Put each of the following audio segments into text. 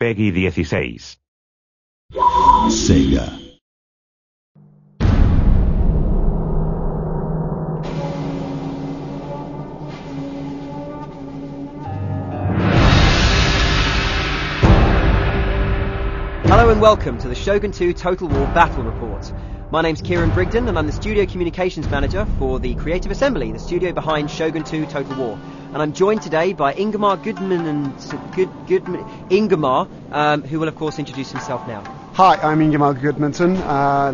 Peggy 16. Sega. Hello and welcome to the Shogun 2 Total War Battle Report. My name's Kieran Brigden and I'm the Studio Communications Manager for the Creative Assembly, the studio behind Shogun 2 Total War. And I'm joined today by Ingemar Ingemar, who will of course introduce himself now. Hi, I'm Ingemar Gudmundsson,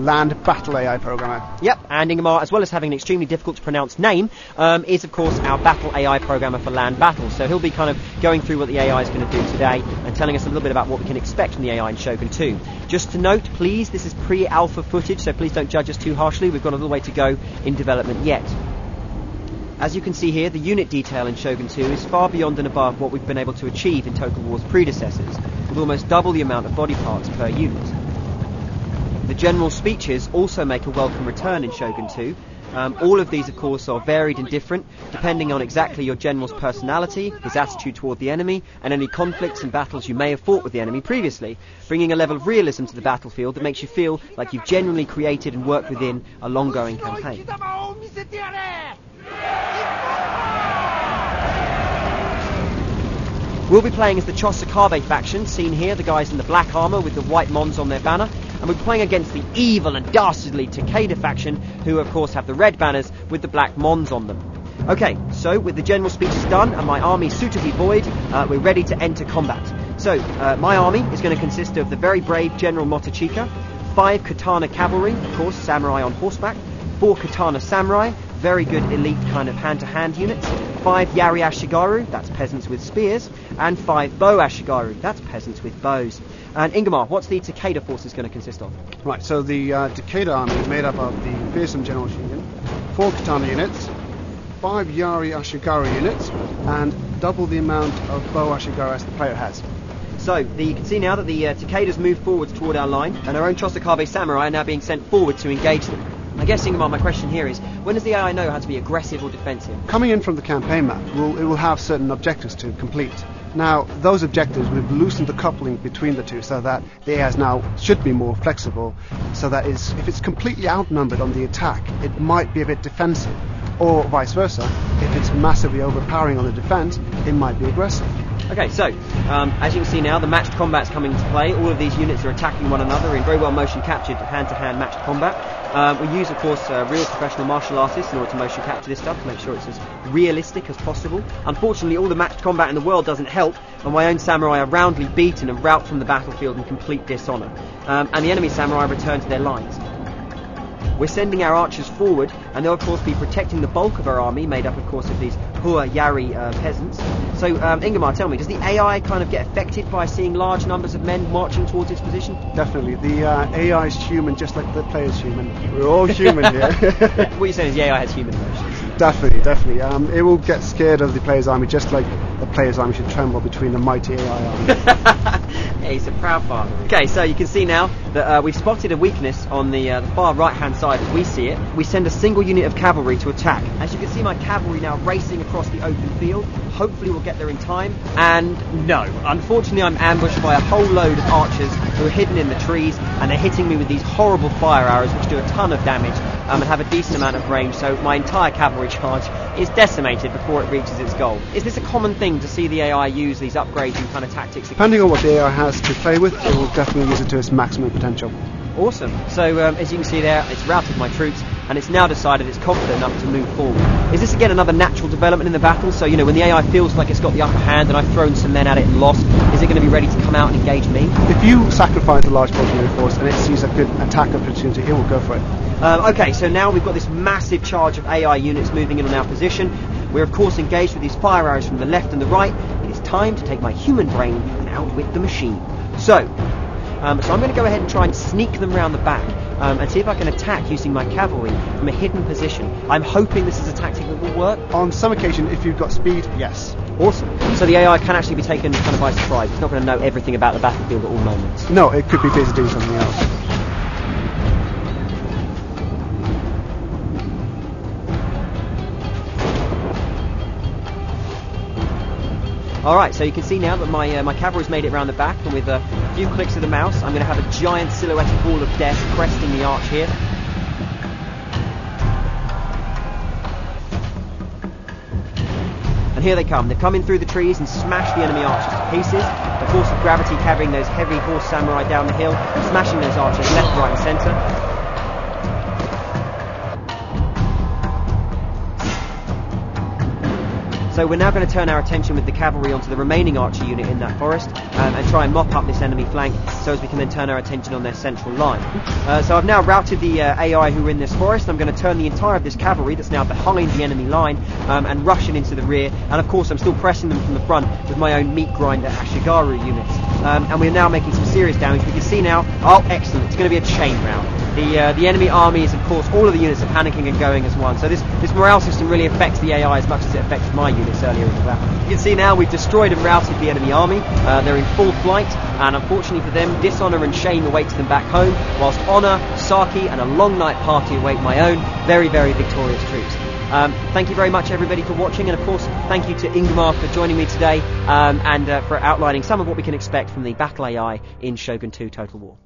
Land Battle AI Programmer. Yep, and Ingemar, as well as having an extremely difficult to pronounce name, is of course our Battle AI Programmer for Land Battle. So he'll be kind of going through what the AI is going to do today and telling us a little bit about what we can expect from the AI in Shogun 2. Just to note, please, this is pre-alpha footage, so please don't judge us too harshly. We've got a little way to go in development yet. As you can see here, the unit detail in Shogun 2 is far beyond and above what we've been able to achieve in Total War's predecessors, with almost double the amount of body parts per unit. The general speeches also make a welcome return in Shogun 2. All of these, of course, are varied and different, depending on exactly your general's personality, his attitude toward the enemy, and any conflicts and battles you may have fought with the enemy previously, bringing a level of realism to the battlefield that makes you feel like you've genuinely created and worked within a long-going campaign. We'll be playing as the Chosakabe faction, seen here, the guys in the black armour with the white mons on their banner, and we're playing against the evil and dastardly Takeda faction, who of course have the red banners with the black mons on them. Okay, so with the general speeches done and my army suitably buoyed, we're ready to enter combat. So, my army is going to consist of the very brave General Motochika, 5 Katana cavalry, of course, samurai on horseback, 4 Katana samurai, very good elite kind of hand-to-hand units, 5 Yari Ashigaru, that's peasants with spears, and 5 Bo Ashigaru, that's peasants with bows. And Ingemar, what's the Takeda forces going to consist of? Right, so the Takeda army is made up of the fearsome General Shogun, 4 Katana units, 5 Yari Ashigaru units, and double the amount of Bo Ashigaru as the player has. So, you can see now that the Takeda's moved forwards toward our line, and our own Chosakabe samurai are now being sent forward to engage them. I guess, Ingemar, my question here is, when does the AI know how to be aggressive or defensive? Coming in from the campaign map, it will have certain objectives to complete. Now, those objectives, we've loosened the coupling between the two so that the AI now should be more flexible, so that if it's completely outnumbered on the attack, it might be a bit defensive, or vice versa. If it's massively overpowering on the defense, it might be aggressive. Okay, so, as you can see now, the matched combat's coming into play. All of these units are attacking one another in very well motion captured hand-to-hand matched combat. We use, of course, real professional martial artists in order to motion capture this stuff to make sure it's as realistic as possible. Unfortunately, all the matched combat in the world doesn't help, and my own samurai are roundly beaten and rout from the battlefield in complete dishonour. And the enemy samurai return to their lines. We're sending our archers forward, and they'll of course be protecting the bulk of our army, made up of course of these Hua Yari peasants. So, Ingemar, tell me, does the AI kind of get affected by seeing large numbers of men marching towards its position? Definitely. The AI is human, just like the player's human. We're all human here. What you're saying is the AI has human emotions. Definitely. It will get scared of the player's army, just like the player's army should tremble between the mighty AI army. Yeah, he's a proud father. Okay, so you can see now that we've spotted a weakness on the far right-hand side as we see it. We send a single unit of cavalry to attack. As you can see, my cavalry now racing across the open field. Hopefully we'll get there in time. And no, unfortunately I'm ambushed by a whole load of archers who are hidden in the trees, and they're hitting me with these horrible fire arrows which do a ton of damage and have a decent amount of range, so my entire cavalry charge is decimated before it reaches its goal. Is this a common thing to see the AI use these upgrades and kind of tactics? Depending on what the AI has to play with, it will definitely use it to its maximum potential. Awesome. So as you can see there, it's routed my troops, and it's now decided it's confident enough to move forward. Is this again another natural development in the battle? So, when the AI feels like it's got the upper hand and I've thrown some men at it and lost, is it going to be ready to come out and engage me? If you sacrifice a large portion of your force and it sees a good attack opportunity, it will go for it. Okay, so now we've got this massive charge of AI units moving in on our position. We're of course engaged with these fire arrows from the left and the right. It is time to take my human brain and outwit the machine. So I'm going to go ahead and try and sneak them round the back and see if I can attack using my cavalry from a hidden position. I'm hoping this is a tactic that will work. On some occasion, if you've got speed, yes. Awesome. So the AI can actually be taken kind of by surprise. It's not going to know everything about the battlefield at all moments. No, it could be busy doing something else. Alright, so you can see now that my cavalry's made it around the back, and with a few clicks of the mouse, I'm going to have a giant silhouetted wall of death cresting the arch here. And here they come. They're coming through the trees and smash the enemy archers to pieces. The force of gravity carrying those heavy horse samurai down the hill, smashing those archers left, right and centre. So we're now going to turn our attention with the cavalry onto the remaining archer unit in that forest and try and mop up this enemy flank so as we can then turn our attention on their central line. So I've now routed the AI who are in this forest. I'm going to turn the entire of this cavalry that's now behind the enemy line and rush it into the rear. And of course I'm still pressing them from the front with my own meat grinder Ashigaru units. And we're now making some serious damage. We can see now, oh excellent, it's going to be a chain round. The enemy army is, of course, all of the units are panicking and going as one. So this morale system really affects the AI as much as it affects my units earlier in the battle. You can see now we've destroyed and routed the enemy army. They're in full flight, and unfortunately for them, dishonour and shame awaits them back home, whilst honour, sake, and a long night party await my own very, very victorious troops. Thank you very much, everybody, for watching, and of course, thank you to Ingmar for joining me today and for outlining some of what we can expect from the battle AI in Shogun 2 Total War.